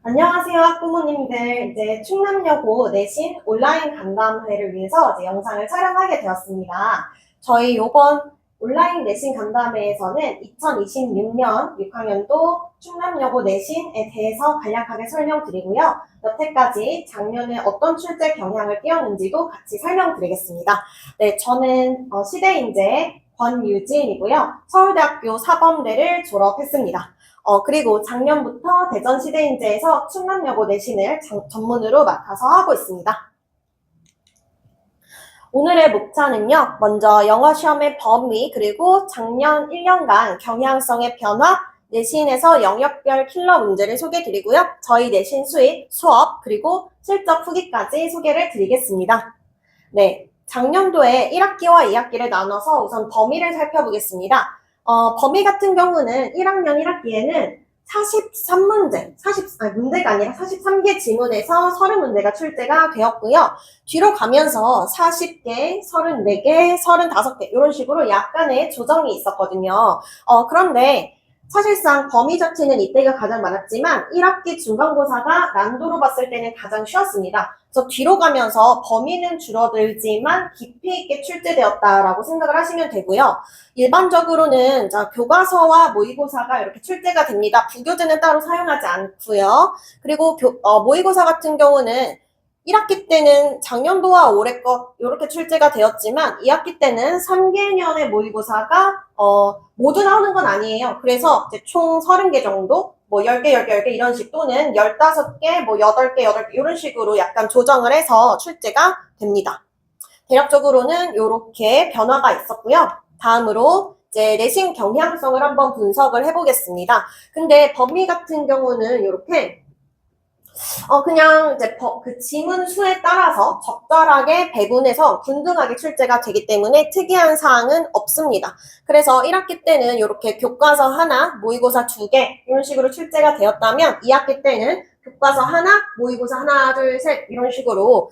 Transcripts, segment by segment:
안녕하세요, 학부모님들. 이제 충남여고 내신 온라인 간담회를 위해서 이제 영상을 촬영하게 되었습니다. 저희 이번 온라인 내신 간담회에서는 2026년 6학년도 충남여고 내신에 대해서 간략하게 설명드리고요. 여태까지 작년에 어떤 출제 경향을 띄었는지도 같이 설명드리겠습니다. 네, 저는 시대인재 권유진이고요. 서울대학교 사범대를 졸업했습니다. 그리고 작년부터 대전시대인재에서 충남여고 내신을 전문으로 맡아서 하고 있습니다. 오늘의 목차는요, 먼저 영어 시험의 범위, 그리고 작년 1년간 경향성의 변화, 내신에서 영역별 킬러 문제를 소개해드리고요. 저희 내신 수입, 수업, 그리고 실적 후기까지 소개를 드리겠습니다. 네, 작년도에 1학기와 2학기를 나눠서 우선 범위를 살펴보겠습니다. 범위 같은 경우는 1학년 1학기에는 43문제, 문제가 아니라 43개 지문에서 30문제가 출제가 되었고요. 뒤로 가면서 40개, 34개, 35개 이런 식으로 약간의 조정이 있었거든요. 그런데 사실상 범위 자체는 이때가 가장 많았지만 1학기 중간고사가 난도로 봤을 때는 가장 쉬웠습니다. 그래서 뒤로 가면서 범위는 줄어들지만 깊이 있게 출제되었다라고 생각을 하시면 되고요. 일반적으로는 교과서와 모의고사가 이렇게 출제가 됩니다. 부교재는 따로 사용하지 않고요. 그리고 모의고사 같은 경우는 1학기 때는 작년도와 올해 것 이렇게 출제가 되었지만 2학기 때는 3개년의 모의고사가 모두 나오는 건 아니에요. 그래서 이제 총 30개 정도, 뭐 10개, 10개, 10개 이런 식 또는 15개, 뭐 8개, 8개 이런 식으로 약간 조정을 해서 출제가 됩니다. 대략적으로는 이렇게 변화가 있었고요. 다음으로 이제 내신 경향성을 한번 분석을 해보겠습니다. 근데 범위 같은 경우는 이렇게 그냥 이제 그 지문 수에 따라서 적절하게 배분해서 균등하게 출제가 되기 때문에 특이한 사항은 없습니다. 그래서 1학기 때는 이렇게 교과서 하나, 모의고사 2개 이런 식으로 출제가 되었다면 2학기 때는 교과서 하나, 모의고사 하나, 둘, 셋 이런 식으로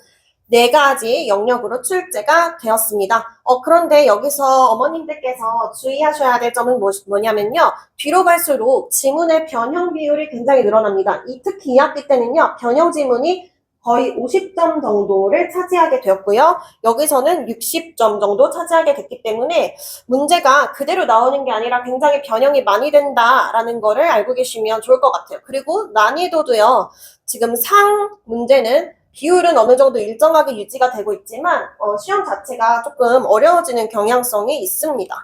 4가지 영역으로 출제가 되었습니다. 그런데 여기서 어머님들께서 주의하셔야 될 점은 뭐냐면요. 뒤로 갈수록 지문의 변형 비율이 굉장히 늘어납니다. 특히 2학기 때는요. 변형 지문이 거의 50점 정도를 차지하게 되었고요. 여기서는 60점 정도 차지하게 됐기 때문에 문제가 그대로 나오는 게 아니라 굉장히 변형이 많이 된다라는 거를 알고 계시면 좋을 것 같아요. 그리고 난이도도요. 지금 상 문제는 비율은 어느 정도 일정하게 유지가 되고 있지만 시험 자체가 조금 어려워지는 경향성이 있습니다.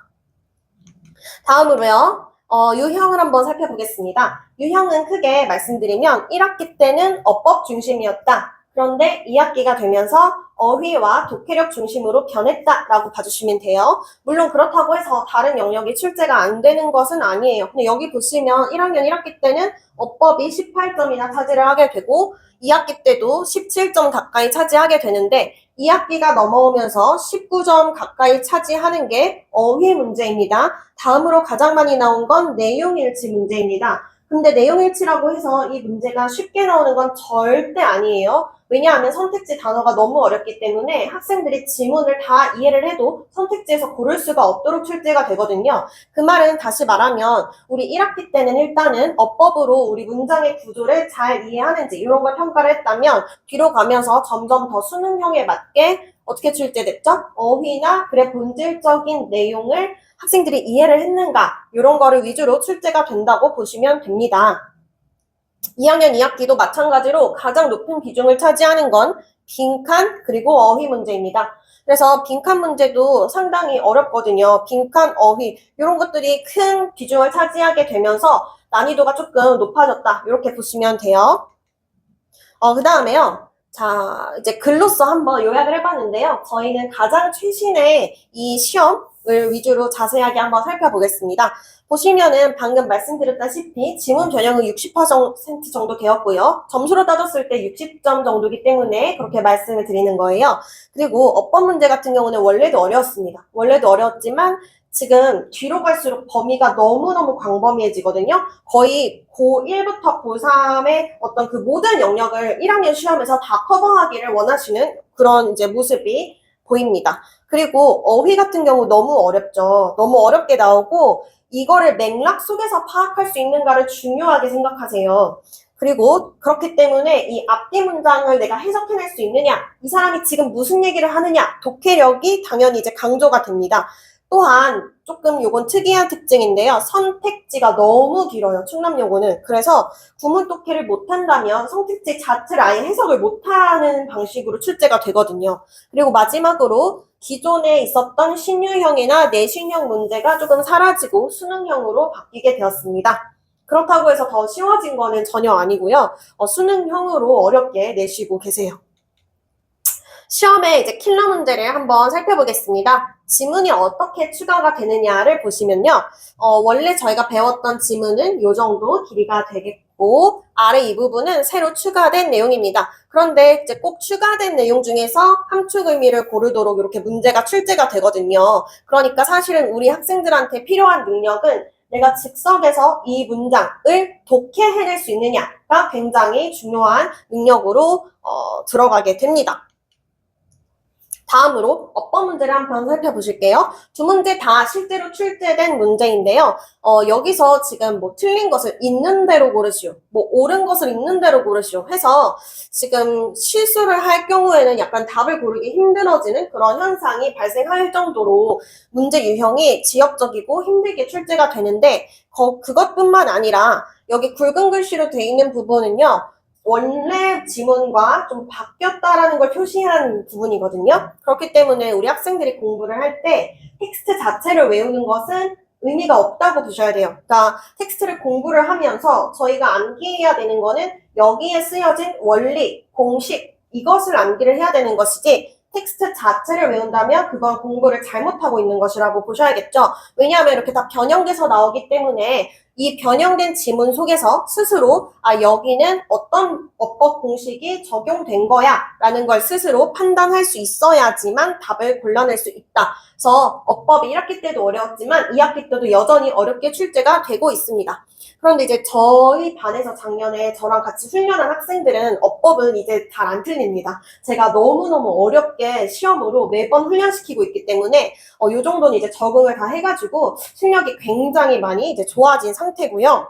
다음으로요. 유형을 한번 살펴보겠습니다. 유형은 크게 말씀드리면 1학기 때는 어법 중심이었다. 그런데 2학기가 되면서 어휘와 독해력 중심으로 변했다라고 봐주시면 돼요. 물론 그렇다고 해서 다른 영역이 출제가 안 되는 것은 아니에요. 근데 여기 보시면 1학년 1학기 때는 어법이 18점이나 차지를 하게 되고 2학기 때도 17점 가까이 차지하게 되는데 2학기가 넘어오면서 19점 가까이 차지하는 게 어휘 문제입니다. 다음으로 가장 많이 나온 건 내용일치 문제입니다. 근데 내용일치라고 해서 이 문제가 쉽게 나오는 건 절대 아니에요. 왜냐하면 선택지 단어가 너무 어렵기 때문에 학생들이 지문을 다 이해를 해도 선택지에서 고를 수가 없도록 출제가 되거든요. 그 말은 다시 말하면 우리 1학기 때는 일단은 어법으로 우리 문장의 구조를 잘 이해하는지 이런 걸 평가를 했다면 뒤로 가면서 점점 더 수능형에 맞게 어떻게 출제됐죠? 어휘나 글의 본질적인 내용을 학생들이 이해를 했는가 이런 거를 위주로 출제가 된다고 보시면 됩니다. 2학년 2학기도 마찬가지로 가장 높은 비중을 차지하는 건 빈칸 그리고 어휘 문제입니다. 그래서 빈칸 문제도 상당히 어렵거든요. 빈칸, 어휘 이런 것들이 큰 비중을 차지하게 되면서 난이도가 조금 높아졌다 이렇게 보시면 돼요. 그 다음에요. 자, 이제 글로써 한번 요약을 해봤는데요. 저희는 가장 최신의 이 시험을 위주로 자세하게 한번 살펴보겠습니다. 보시면은 방금 말씀드렸다시피 지문 변형은 60% 정도 되었고요. 점수로 따졌을 때 60점 정도이기 때문에 그렇게 말씀을 드리는 거예요. 그리고 어법 문제 같은 경우는 원래도 어려웠습니다. 원래도 어려웠지만 지금 뒤로 갈수록 범위가 너무너무 광범위해지거든요. 거의 고1부터 고3의 어떤 그 모든 영역을 1학년 시험에서 다 커버하기를 원하시는 그런 이제 모습이 보입니다. 그리고 어휘 같은 경우 너무 어렵죠. 너무 어렵게 나오고 이거를 맥락 속에서 파악할 수 있는가를 중요하게 생각하세요. 그리고 그렇기 때문에 이 앞뒤 문장을 내가 해석해낼 수 있느냐, 이 사람이 지금 무슨 얘기를 하느냐, 독해력이 당연히 이제 강조가 됩니다. 또한 조금 요건 특이한 특징인데요. 선택지가 너무 길어요. 충남 용어는. 그래서 구문 독해를 못한다면 선택지 자체를 아예 해석을 못하는 방식으로 출제가 되거든요. 그리고 마지막으로 기존에 있었던 신유형이나 내신형 문제가 조금 사라지고 수능형으로 바뀌게 되었습니다. 그렇다고 해서 더 쉬워진 거는 전혀 아니고요. 수능형으로 어렵게 내시고 계세요. 시험에 이제 킬러 문제를 한번 살펴보겠습니다. 지문이 어떻게 추가가 되느냐를 보시면요. 원래 저희가 배웠던 지문은 이 정도 길이가 되겠고 아래 이 부분은 새로 추가된 내용입니다. 그런데 이제 꼭 추가된 내용 중에서 함축 의미를 고르도록 이렇게 문제가 출제가 되거든요. 그러니까 사실은 우리 학생들한테 필요한 능력은 내가 즉석에서 이 문장을 독해해낼 수 있느냐가 굉장히 중요한 능력으로 들어가게 됩니다. 다음으로 어법 문제를 한번 살펴보실게요. 두 문제 다 실제로 출제된 문제인데요. 여기서 지금 뭐 틀린 것을 있는 대로 고르시오, 뭐 옳은 것을 있는 대로 고르시오 해서 지금 실수를 할 경우에는 약간 답을 고르기 힘들어지는 그런 현상이 발생할 정도로 문제 유형이 지역적이고 힘들게 출제가 되는데 그것뿐만 아니라 여기 굵은 글씨로 되어 있는 부분은요. 원래 지문과 좀 바뀌었다라는 걸 표시한 부분이거든요. 그렇기 때문에 우리 학생들이 공부를 할 때 텍스트 자체를 외우는 것은 의미가 없다고 보셔야 돼요. 그러니까 텍스트를 공부를 하면서 저희가 암기해야 되는 거는 여기에 쓰여진 원리, 공식 이것을 암기를 해야 되는 것이지 텍스트 자체를 외운다면 그건 공부를 잘못하고 있는 것이라고 보셔야겠죠. 왜냐하면 이렇게 다 변형돼서 나오기 때문에 이 변형된 지문 속에서 스스로 여기는 어떤 어법 공식이 적용된 거야 라는 걸 스스로 판단할 수 있어야지만 답을 골라낼 수 있다. 그래서 어법이 1학기 때도 어려웠지만 2학기 때도 여전히 어렵게 출제가 되고 있습니다. 그런데 이제 저희 반에서 작년에 저랑 같이 훈련한 학생들은 어법은 이제 잘 안 틀립니다. 제가 너무너무 어렵게 시험으로 매번 훈련시키고 있기 때문에 이 정도는 이제 적응을 다 해가지고 실력이 굉장히 많이 이제 좋아진 상태고요.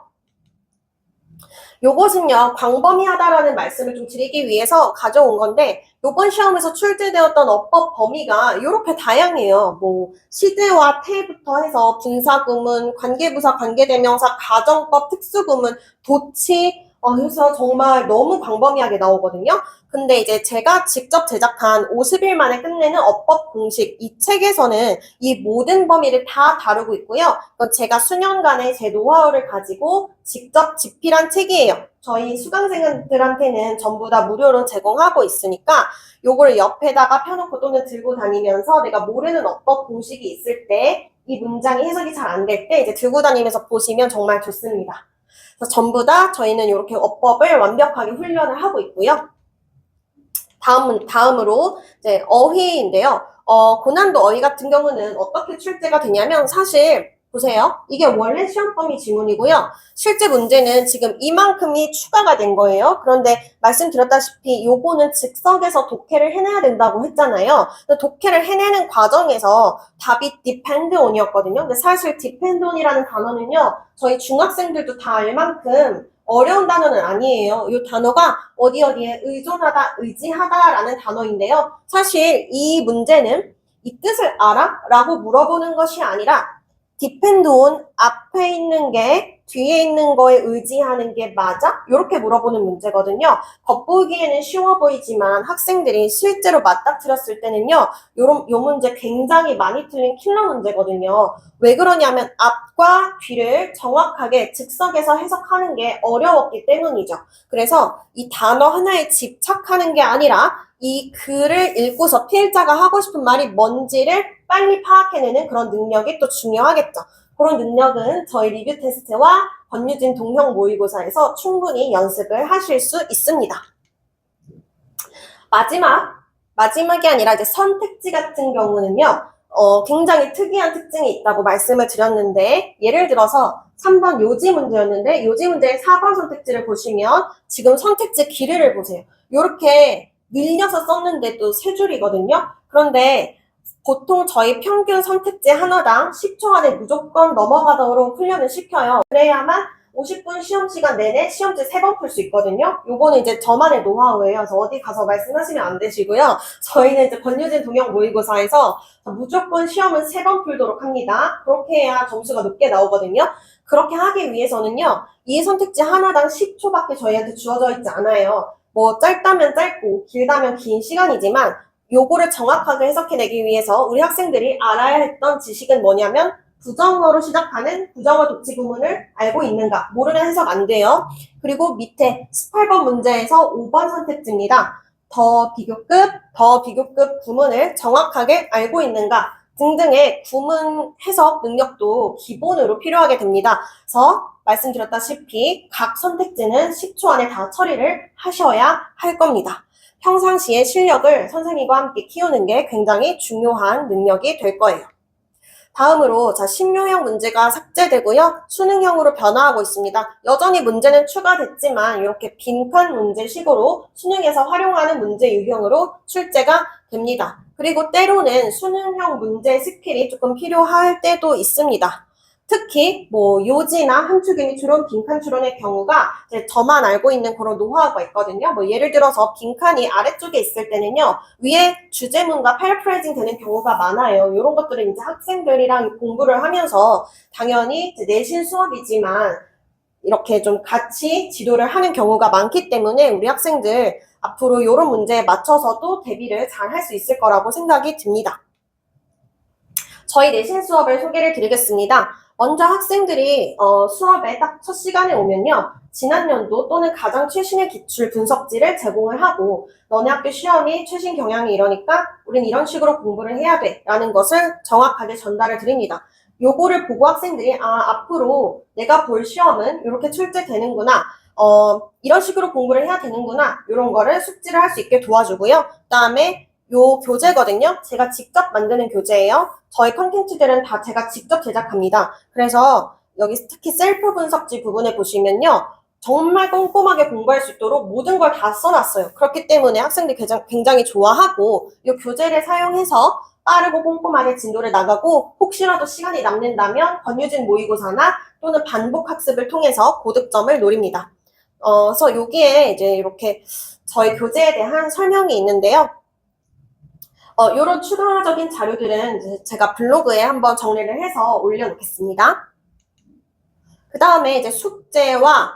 요것은요, 광범위하다라는 말씀을 좀 드리기 위해서 가져온 건데 이번 시험에서 출제되었던 어법 범위가 이렇게 다양해요. 뭐 시제와 태부터 해서 분사구문, 관계부사, 관계대명사, 가정법, 특수구문, 도치 그래서 정말 너무 광범위하게 나오거든요. 근데 이제 제가 직접 제작한 50일 만에 끝내는 어법 공식 이 책에서는 이 모든 범위를 다 다루고 있고요. 제가 수년간의 제 노하우를 가지고 직접 집필한 책이에요. 저희 수강생들한테는 전부 다 무료로 제공하고 있으니까 요거를 옆에다가 펴놓고 또는 들고 다니면서 내가 모르는 어법 공식이 있을 때 이 문장이 해석이 잘 안 될 때 이제 들고 다니면서 보시면 정말 좋습니다. 그래서 전부 다 저희는 이렇게 어법을 완벽하게 훈련을 하고 있고요. 다음으로 이제 어휘인데요. 고난도 어휘 같은 경우는 어떻게 출제가 되냐면 사실 보세요. 이게 원래 시험 범위 지문이고요. 실제 문제는 지금 이만큼이 추가가 된 거예요. 그런데 말씀드렸다시피 요거는 즉석에서 독해를 해내야 된다고 했잖아요. 독해를 해내는 과정에서 답이 depend on이었거든요. 근데 사실 depend on이라는 단어는요. 저희 중학생들도 다 알 만큼 어려운 단어는 아니에요. 이 단어가 어디에 의존하다, 의지하다라는 단어인데요. 사실 이 문제는 이 뜻을 알아? 라고 물어보는 것이 아니라 depend on 앞에 있는 게 뒤에 있는 거에 의지하는 게 맞아? 이렇게 물어보는 문제거든요. 겉보기에는 쉬워 보이지만 학생들이 실제로 맞닥뜨렸을 때는요. 요 문제 굉장히 많이 틀린 킬러 문제거든요. 왜 그러냐면 앞과 뒤를 정확하게 즉석에서 해석하는 게 어려웠기 때문이죠. 그래서 이 단어 하나에 집착하는 게 아니라 이 글을 읽고서 피해자가 하고 싶은 말이 뭔지를 빨리 파악해내는 그런 능력이 또 중요하겠죠. 그런 능력은 저희 리뷰 테스트와 권유진 동형 모의고사에서 충분히 연습을 하실 수 있습니다. 마지막이 아니라 이제 선택지 같은 경우는요. 굉장히 특이한 특징이 있다고 말씀을 드렸는데 예를 들어서 3번 요지 문제였는데 요지 문제의 4번 선택지를 보시면 지금 선택지 길이를 보세요. 이렇게 밀려서 썼는데도 3줄이거든요. 그런데 보통 저희 평균 선택지 하나당 10초 안에 무조건 넘어가도록 훈련을 시켜요. 그래야만 50분 시험 시간 내내 시험지 3번 풀 수 있거든요. 요거는 이제 저만의 노하우예요. 그래서 어디 가서 말씀하시면 안 되시고요. 저희는 이제 권유진 동영 모의고사에서 무조건 시험은 3번 풀도록 합니다. 그렇게 해야 점수가 높게 나오거든요. 그렇게 하기 위해서는요, 이 선택지 하나당 10초밖에 저희한테 주어져 있지 않아요. 뭐 짧다면 짧고 길다면 긴 시간이지만 요거를 정확하게 해석해내기 위해서 우리 학생들이 알아야 했던 지식은 뭐냐면 부정어로 시작하는 부정어 독지 구문을 알고 있는가? 모르면 해석 안 돼요. 그리고 밑에 18번 문제에서 5번 선택지입니다. 더 비교급 구문을 정확하게 알고 있는가? 등등의 구문 해석 능력도 기본으로 필요하게 됩니다. 그래서 말씀드렸다시피 각 선택지는 10초 안에 다 처리를 하셔야 할 겁니다. 평상시에 실력을 선생님과 함께 키우는 게 굉장히 중요한 능력이 될 거예요. 다음으로 신묘형 문제가 삭제되고요. 수능형으로 변화하고 있습니다. 여전히 문제는 추가됐지만 이렇게 빈칸 문제식으로 수능에서 활용하는 문제 유형으로 출제가 됩니다. 그리고 때로는 수능형 문제 스킬이 조금 필요할 때도 있습니다. 특히 요지나 함축이미 추론, 빈칸 추론의 경우가 이제 저만 알고 있는 그런 노하우가 있거든요. 예를 들어서 빈칸이 아래쪽에 있을 때는요, 위에 주제문과 패러프레이징 되는 경우가 많아요. 이런 것들은 이제 학생들이랑 공부를 하면서 당연히 이제 내신 수업이지만 이렇게 좀 같이 지도를 하는 경우가 많기 때문에 우리 학생들 앞으로 이런 문제에 맞춰서도 대비를 잘 할 수 있을 거라고 생각이 듭니다. 저희 내신 수업을 소개를 드리겠습니다. 먼저 학생들이 수업에 딱 첫 시간에 오면요. 지난 연도 또는 가장 최신의 기출 분석지를 제공을 하고 너네 학교 시험이 최신 경향이 이러니까 우린 이런 식으로 공부를 해야 돼 라는 것을 정확하게 전달을 드립니다. 요거를 보고 학생들이 앞으로 내가 볼 시험은 이렇게 출제되는구나. 이런 식으로 공부를 해야 되는구나. 이런 거를 숙지를 할 수 있게 도와주고요. 그다음에 요 교재거든요. 제가 직접 만드는 교재예요. 저희 컨텐츠들은 다 제가 직접 제작합니다. 그래서 여기 특히 셀프 분석지 부분에 보시면요. 정말 꼼꼼하게 공부할 수 있도록 모든 걸 다 써놨어요. 그렇기 때문에 학생들이 굉장히 좋아하고 이 교재를 사용해서 빠르고 꼼꼼하게 진도를 나가고 혹시라도 시간이 남는다면 권유진 모의고사나 또는 반복 학습을 통해서 고득점을 노립니다. 그래서 여기에 이제 이렇게 저희 교재에 대한 설명이 있는데요. 이런 추가적인 자료들은 이제 제가 블로그에 한번 정리를 해서 올려놓겠습니다. 그 다음에 이제 숙제와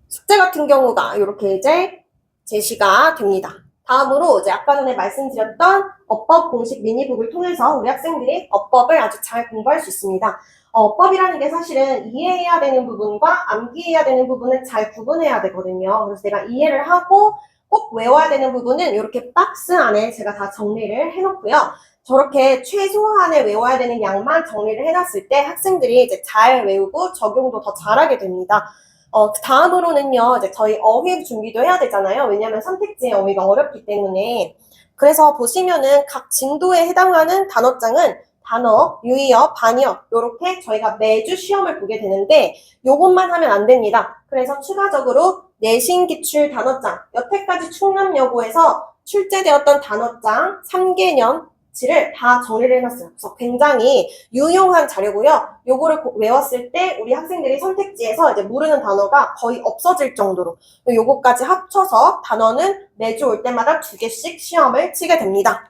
숙제 같은 경우가 이렇게 이제 제시가 됩니다. 다음으로 이제 아까 전에 말씀드렸던 어법 공식 미니북을 통해서 우리 학생들이 어법을 아주 잘 공부할 수 있습니다. 어법이라는 게 사실은 이해해야 되는 부분과 암기해야 되는 부분을 잘 구분해야 되거든요. 그래서 내가 이해를 하고 꼭 외워야 되는 부분은 이렇게 박스 안에 제가 다 정리를 해놓고요. 저렇게 최소한의 외워야 되는 양만 정리를 해놨을 때 학생들이 이제 잘 외우고 적용도 더 잘하게 됩니다. 그 다음으로는요, 이제 저희 어휘 준비도 해야 되잖아요. 왜냐하면 선택지의 어휘가 어렵기 때문에. 그래서 보시면은 각 진도에 해당하는 단어장은 단어, 유의어, 반의어 이렇게 저희가 매주 시험을 보게 되는데 요것만 하면 안 됩니다. 그래서 추가적으로 내신 기출 단어장, 여태까지 충남여고에서 출제되었던 단어장 3개년치를 다 정리를 해놨어요. 그래서 굉장히 유용한 자료고요. 요거를 외웠을 때 우리 학생들이 선택지에서 이제 모르는 단어가 거의 없어질 정도로 요거까지 합쳐서 단어는 매주 올 때마다 2개씩 시험을 치게 됩니다.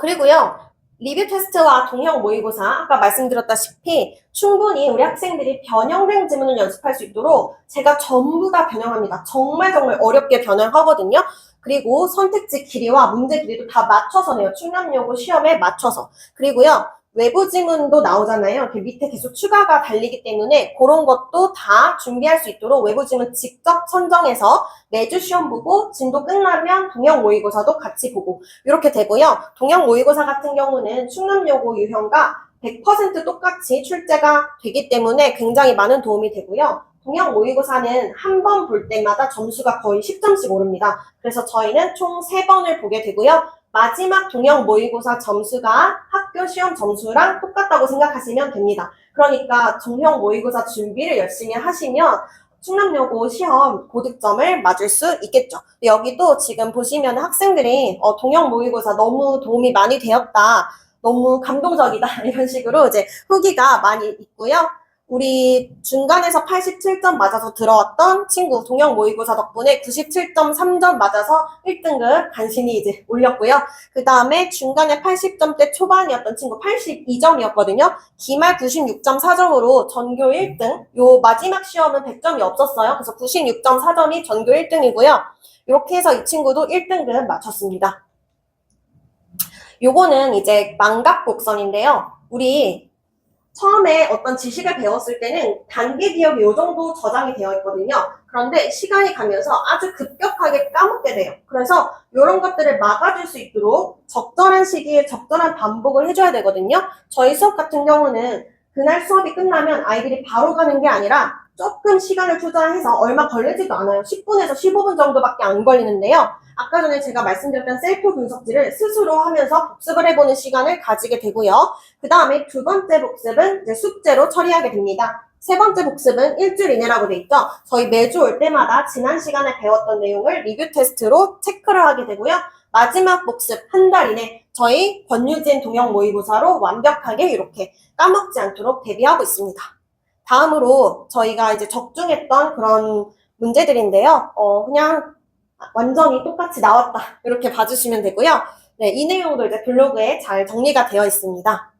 그리고요. 리뷰 테스트와 동형 모의고사 아까 말씀드렸다시피 충분히 우리 학생들이 변형된 지문을 연습할 수 있도록 제가 전부 다 변형합니다. 정말 어렵게 변형하거든요. 그리고 선택지 길이와 문제 길이도 다 맞춰서 내요. 충남여고 시험에 맞춰서. 그리고요. 외부 지문도 나오잖아요. 이렇게 밑에 계속 추가가 달리기 때문에 그런 것도 다 준비할 수 있도록 외부 지문 직접 선정해서 매주 시험 보고 진도 끝나면 동형 모의고사도 같이 보고 이렇게 되고요. 동형 모의고사 같은 경우는 충남여고 유형과 100% 똑같이 출제가 되기 때문에 굉장히 많은 도움이 되고요. 동형 모의고사는 한 번 볼 때마다 점수가 거의 10점씩 오릅니다. 그래서 저희는 총 3번을 보게 되고요. 마지막 동형 모의고사 점수가 학교 시험 점수랑 똑같다고 생각하시면 됩니다. 그러니까 동형 모의고사 준비를 열심히 하시면 충남여고 시험 고득점을 맞을 수 있겠죠. 여기도 지금 보시면 학생들이 동형 모의고사 너무 도움이 많이 되었다. 너무 감동적이다 이런 식으로 이제 후기가 많이 있고요. 우리 중간에서 87점 맞아서 들어왔던 친구 동영 모의고사 덕분에 97.3점 맞아서 1등급 간신히 이제 올렸고요. 그 다음에 중간에 80점대 초반이었던 친구 82점이었거든요. 기말 96.4점으로 전교 1등. 요 마지막 시험은 100점이 없었어요. 그래서 96.4점이 전교 1등이고요. 이렇게 해서 이 친구도 1등급 맞췄습니다. 요거는 이제 망각 곡선인데요. 우리 처음에 어떤 지식을 배웠을 때는 단기 기억이 요 정도 저장이 되어 있거든요. 그런데 시간이 가면서 아주 급격하게 까먹게 돼요. 그래서 이런 것들을 막아줄 수 있도록 적절한 시기에 적절한 반복을 해줘야 되거든요. 저희 수업 같은 경우는 그날 수업이 끝나면 아이들이 바로 가는 게 아니라 조금 시간을 투자해서 얼마 걸리지도 않아요. 10분에서 15분 정도밖에 안 걸리는데요. 아까 전에 제가 말씀드렸던 셀프 분석지를 스스로 하면서 복습을 해보는 시간을 가지게 되고요. 그 다음에 두 번째 복습은 이제 숙제로 처리하게 됩니다. 세 번째 복습은 일주일 이내라고 돼 있죠. 저희 매주 올 때마다 지난 시간에 배웠던 내용을 리뷰 테스트로 체크를 하게 되고요. 마지막 복습 한 달 이내 저희 권유진 동영 모의고사로 완벽하게 이렇게 까먹지 않도록 대비하고 있습니다. 다음으로 저희가 이제 적중했던 그런 문제들인데요. 그냥 완전히 똑같이 나왔다 이렇게 봐주시면 되고요. 네, 이 내용도 이제 블로그에 잘 정리가 되어 있습니다.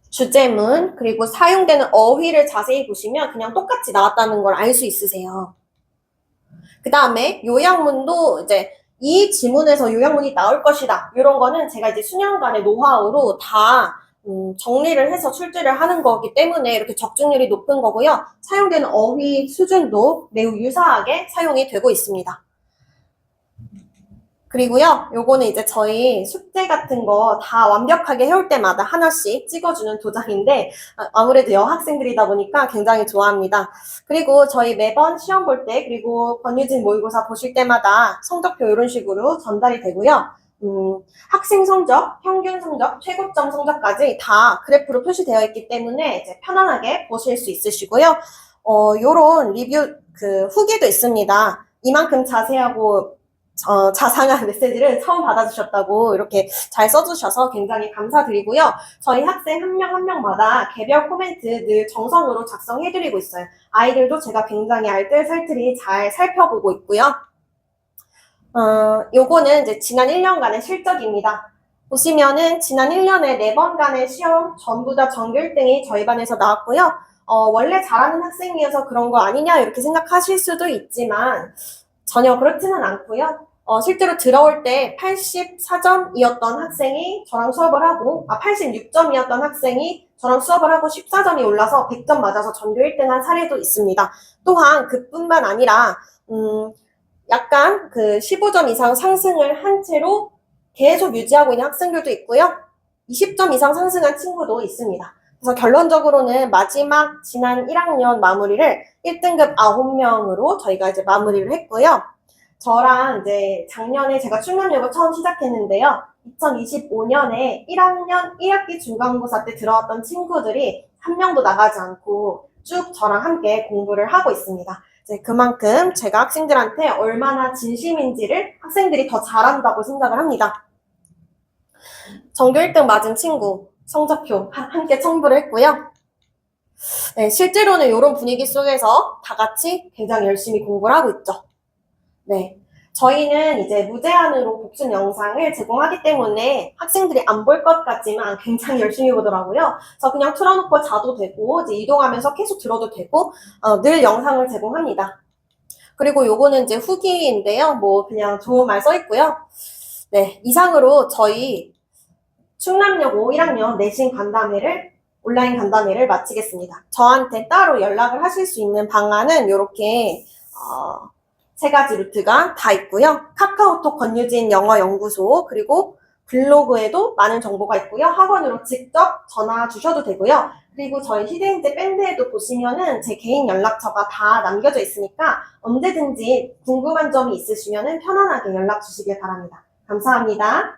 주제문 그리고 사용되는 어휘를 자세히 보시면 그냥 똑같이 나왔다는 걸 알 수 있으세요. 그 다음에 요약문도 이제 이 지문에서 요약문이 나올 것이다 이런 거는 제가 이제 수년간의 노하우로 다 정리를 해서 출제를 하는 거기 때문에 이렇게 적중률이 높은 거고요. 사용되는 어휘 수준도 매우 유사하게 사용이 되고 있습니다. 그리고요, 요거는 이제 저희 숙제 같은 거 다 완벽하게 해올 때마다 하나씩 찍어주는 도장인데 아무래도 여학생들이다 보니까 굉장히 좋아합니다. 그리고 저희 매번 시험 볼 때 그리고 권유진 모의고사 보실 때마다 성적표 이런 식으로 전달이 되고요. 학생 성적, 평균 성적, 최고점 성적까지 다 그래프로 표시되어 있기 때문에 이제 편안하게 보실 수 있으시고요. 요런 리뷰 후기도 있습니다. 이만큼 자세하고 자상한 메시지를 처음 받아주셨다고 이렇게 잘 써주셔서 굉장히 감사드리고요. 저희 학생 한 명 한 명마다 개별 코멘트 늘 정성으로 작성해드리고 있어요. 아이들도 제가 굉장히 알뜰살뜰히 잘 살펴보고 있고요. 요거는 이제 지난 1년간의 실적입니다. 보시면은 지난 1년에 4번간의 시험 전부 다 전교 1등이 저희 반에서 나왔고요. 원래 잘하는 학생이어서 그런 거 아니냐 이렇게 생각하실 수도 있지만 전혀 그렇지는 않고요. 실제로 들어올 때 84점이었던 학생이 저랑 수업을 하고 86점이었던 학생이 저랑 수업을 하고 14점이 올라서 100점 맞아서 전교 1등한 사례도 있습니다. 또한 그뿐만 아니라 약간 15점 이상 상승을 한 채로 계속 유지하고 있는 학생들도 있고요. 20점 이상 상승한 친구도 있습니다. 그래서 결론적으로는 마지막 지난 1학년 마무리를 1등급 9명으로 저희가 이제 마무리를 했고요. 저랑 이제 작년에 제가 충남여고 처음 시작했는데요. 2025년에 1학년 1학기 중간고사 때 들어왔던 친구들이 한 명도 나가지 않고 쭉 저랑 함께 공부를 하고 있습니다. 이제 그만큼 제가 학생들한테 얼마나 진심인지를 학생들이 더 잘한다고 생각을 합니다. 전교 1등 맞은 친구 성적표 함께 첨부를 했고요. 네, 실제로는 이런 분위기 속에서 다 같이 굉장히 열심히 공부를 하고 있죠. 네, 저희는 이제 무제한으로 복습 영상을 제공하기 때문에 학생들이 안 볼 것 같지만 굉장히 열심히 보더라고요. 그래서 그냥 틀어놓고 자도 되고 이제 이동하면서 계속 들어도 되고 늘 영상을 제공합니다. 그리고 요거는 이제 후기인데요. 뭐 그냥 좋은 말 써 있고요. 네, 이상으로 저희 충남여고 1학년 내신 간담회를 온라인 간담회를 마치겠습니다. 저한테 따로 연락을 하실 수 있는 방안은 이렇게 3가지 루트가 다 있고요. 카카오톡 권유진 영어연구소 그리고 블로그에도 많은 정보가 있고요. 학원으로 직접 전화 주셔도 되고요. 그리고 저희 히든인재 밴드에도 보시면은 제 개인 연락처가 다 남겨져 있으니까 언제든지 궁금한 점이 있으시면은 편안하게 연락 주시길 바랍니다. 감사합니다.